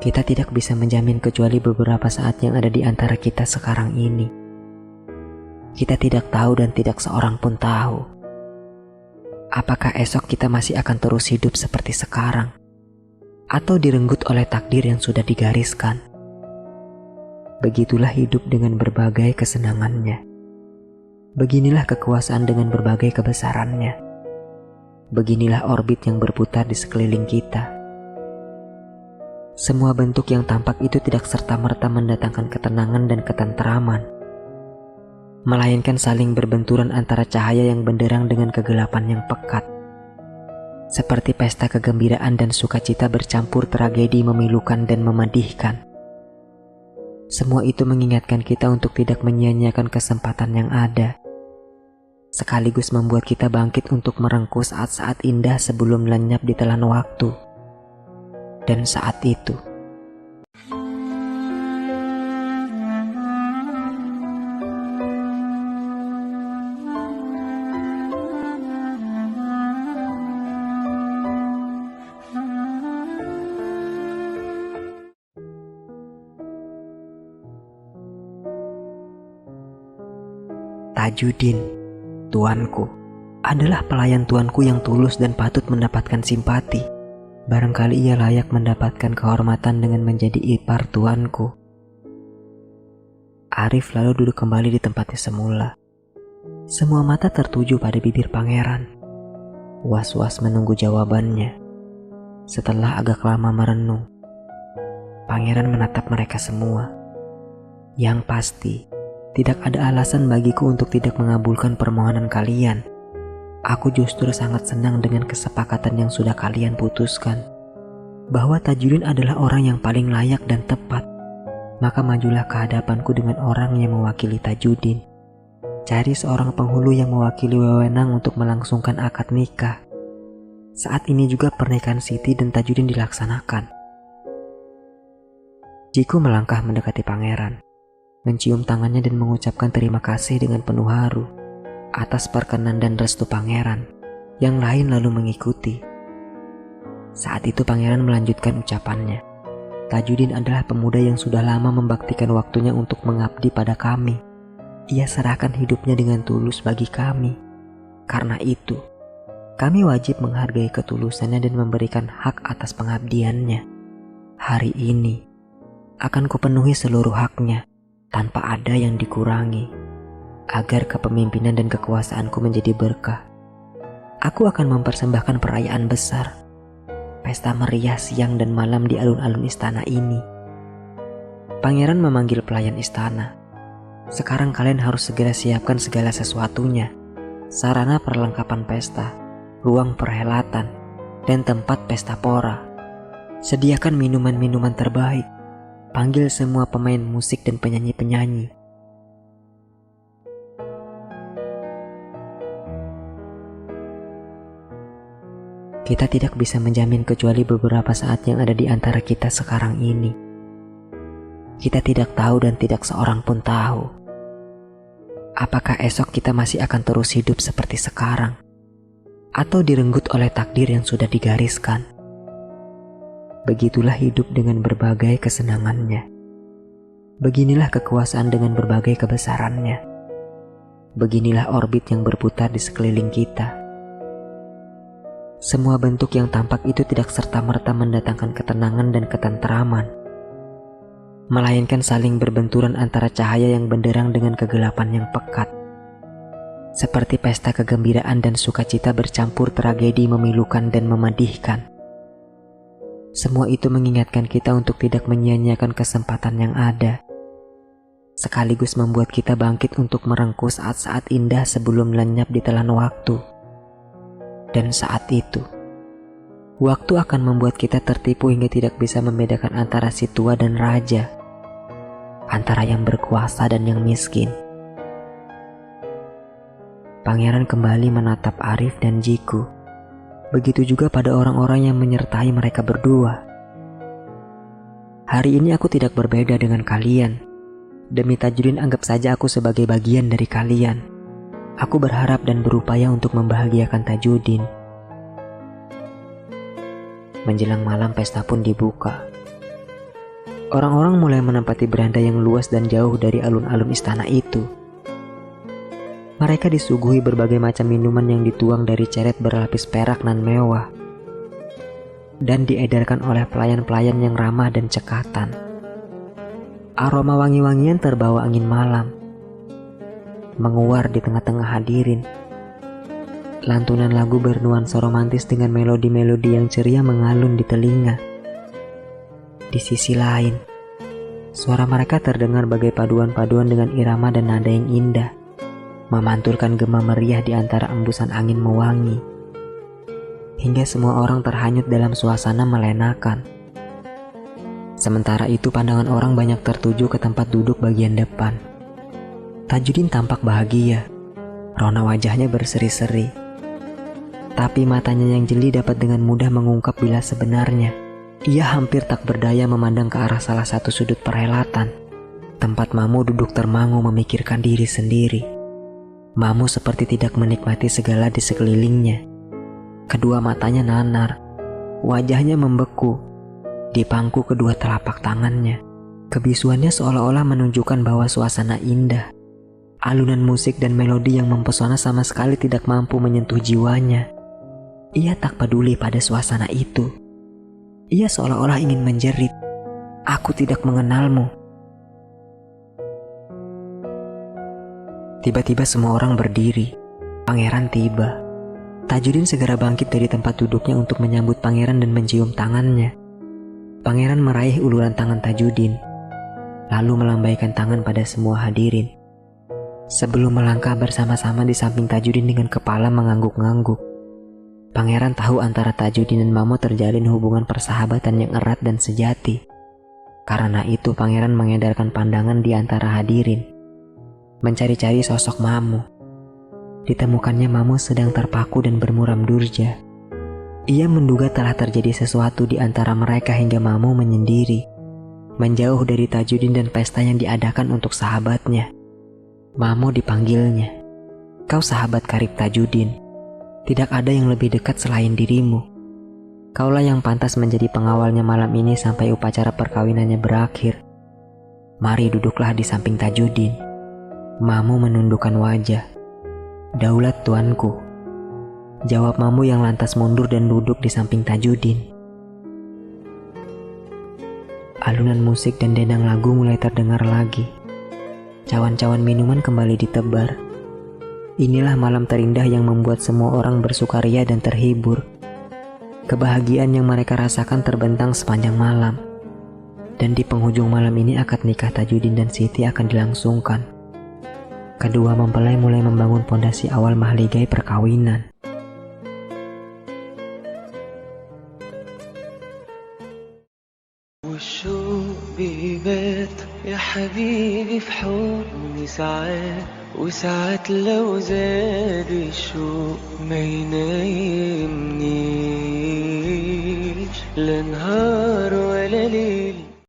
Kita tidak bisa menjamin kecuali beberapa saat yang ada di antara kita sekarang ini. Kita tidak tahu dan tidak seorang pun tahu. Apakah esok kita masih akan terus hidup seperti sekarang? Atau direnggut oleh takdir yang sudah digariskan? Begitulah hidup dengan berbagai kesenangannya. Beginilah kekuasaan dengan berbagai kebesarannya. Beginilah orbit yang berputar di sekeliling kita. Semua bentuk yang tampak itu tidak serta-merta mendatangkan ketenangan dan ketentraman, melainkan saling berbenturan antara cahaya yang benderang dengan kegelapan yang pekat. Seperti pesta kegembiraan dan sukacita bercampur tragedi memilukan dan memedihkan. Semua itu mengingatkan kita untuk tidak menyia-nyiakan kesempatan yang ada, sekaligus membuat kita bangkit untuk merengkuh saat-saat indah sebelum lenyap di telan waktu. Dan saat itu, Tajudin, tuanku, adalah pelayan tuanku yang tulus dan patut mendapatkan simpati. Barangkali ia layak mendapatkan kehormatan dengan menjadi ipar tuanku. Arif lalu duduk kembali di tempatnya semula. Semua mata tertuju pada bibir pangeran, was-was menunggu jawabannya. Setelah agak lama merenung, pangeran menatap mereka semua. Yang pasti, tidak ada alasan bagiku untuk tidak mengabulkan permohonan kalian. Aku justru sangat senang dengan kesepakatan yang sudah kalian putuskan, bahwa Tajudin adalah orang yang paling layak dan tepat. Maka majulah ke hadapanku dengan orang yang mewakili Tajudin. Cari seorang penghulu yang mewakili wewenang untuk melangsungkan akad nikah. Saat ini juga pernikahan Siti dan Tajudin dilaksanakan. Jiku melangkah mendekati pangeran, mencium tangannya dan mengucapkan terima kasih dengan penuh haru atas perkenan dan restu pangeran. Yang lain lalu mengikuti. Saat itu pangeran melanjutkan ucapannya. Tajudin adalah pemuda yang sudah lama membaktikan waktunya untuk mengabdi pada kami. Ia serahkan hidupnya dengan tulus bagi kami. Karena itu, kami wajib menghargai ketulusannya dan memberikan hak atas pengabdiannya. Hari ini akan kupenuhi seluruh haknya tanpa ada yang dikurangi, agar kepemimpinan dan kekuasaanku menjadi berkah. Aku akan mempersembahkan perayaan besar, pesta meriah siang dan malam di alun-alun istana ini. Pangeran memanggil pelayan istana. Sekarang kalian harus segera siapkan segala sesuatunya, sarana perlengkapan pesta, ruang perhelatan, dan tempat pesta pora. Sediakan minuman-minuman terbaik. Panggil semua pemain musik dan penyanyi-penyanyi. Kita tidak bisa menjamin kecuali beberapa saat yang ada di antara kita sekarang ini. Kita tidak tahu dan tidak seorang pun tahu. Apakah esok kita masih akan terus hidup seperti sekarang? Atau direnggut oleh takdir yang sudah digariskan? Begitulah hidup dengan berbagai kesenangannya. Beginilah kekuasaan dengan berbagai kebesarannya. Beginilah orbit yang berputar di sekeliling kita. Semua bentuk yang tampak itu tidak serta-merta mendatangkan ketenangan dan ketentraman, melainkan saling berbenturan antara cahaya yang benderang dengan kegelapan yang pekat. Seperti pesta kegembiraan dan sukacita bercampur tragedi memilukan dan memedihkan. Semua itu mengingatkan kita untuk tidak menyia-nyiakan kesempatan yang ada, sekaligus membuat kita bangkit untuk merengkuh saat-saat indah sebelum lenyap di telan waktu. Dan saat itu, waktu akan membuat kita tertipu hingga tidak bisa membedakan antara si tua dan raja, antara yang berkuasa dan yang miskin. Pangeran kembali menatap Arif dan Jiku. Begitu juga pada orang-orang yang menyertai mereka berdua. Hari ini aku tidak berbeda dengan kalian. Demi Tajudin, anggap saja aku sebagai bagian dari kalian. Aku berharap dan berupaya untuk membahagiakan Tajudin. Menjelang malam pesta pun dibuka. Orang-orang mulai menempati beranda yang luas dan jauh dari alun-alun istana itu. Mereka disuguhi berbagai macam minuman yang dituang dari ceret berlapis perak nan mewah dan diedarkan oleh pelayan-pelayan yang ramah dan cekatan. Aroma wangi-wangian terbawa angin malam menguar di tengah-tengah hadirin. Lantunan lagu bernuansa romantis dengan melodi-melodi yang ceria mengalun di telinga. Di sisi lain, suara mereka terdengar bagai paduan-paduan dengan irama dan nada yang indah, memantulkan gema meriah di antara embusan angin mewangi, hingga semua orang terhanyut dalam suasana melenakan. Sementara itu pandangan orang banyak tertuju ke tempat duduk bagian depan. Tajudin tampak bahagia, rona wajahnya berseri-seri. Tapi matanya yang jeli dapat dengan mudah mengungkap bila sebenarnya ia hampir tak berdaya memandang ke arah salah satu sudut perhelatan, tempat Mamu duduk termangu memikirkan diri sendiri. Mamu seperti tidak menikmati segala di sekelilingnya. Kedua matanya nanar, wajahnya membeku, di pangku kedua telapak tangannya. Kebisuannya seolah-olah menunjukkan bahwa suasana indah. Alunan musik dan melodi yang mempesona sama sekali tidak mampu menyentuh jiwanya. Ia tak peduli pada suasana itu. Ia seolah-olah ingin menjerit, "Aku tidak mengenalmu." Tiba-tiba semua orang berdiri. Pangeran tiba. Tajudin segera bangkit dari tempat duduknya untuk menyambut pangeran dan mencium tangannya. Pangeran meraih uluran tangan Tajudin, lalu melambaikan tangan pada semua hadirin. Sebelum melangkah bersama-sama di samping Tajudin dengan kepala mengangguk-ngangguk. Pangeran tahu antara Tajudin dan Mamu terjalin hubungan persahabatan yang erat dan sejati. Karena itu pangeran mengedarkan pandangan di antara hadirin, mencari-cari sosok Mamu. Ditemukannya Mamu sedang terpaku dan bermuram durja. Ia menduga telah terjadi sesuatu di antara mereka hingga Mamu menyendiri, menjauh dari Tajudin dan pesta yang diadakan untuk sahabatnya. Mamu dipanggilnya. "Kau sahabat karib Tajudin. Tidak ada yang lebih dekat selain dirimu. Kaulah yang pantas menjadi pengawalnya malam ini sampai upacara perkawinannya berakhir. Mari duduklah di samping Tajudin." Mamu menundukkan wajah. "Daulat tuanku," jawab Mamu yang lantas mundur dan duduk di samping Tajudin. Alunan musik dan dendang lagu mulai terdengar lagi. Cawan-cawan minuman kembali ditebar. Inilah malam terindah yang membuat semua orang bersukaria dan terhibur. Kebahagiaan yang mereka rasakan terbentang sepanjang malam. Dan di penghujung malam ini akad nikah Tajudin dan Siti akan dilangsungkan. Kedua mempelai mulai membangun pondasi awal mahligai perkawinan. والشوق بيبات يا حبيبي في حضني ساعات وساعات لو زاد الشوق ما ينامنيش لا نهار ولا ليل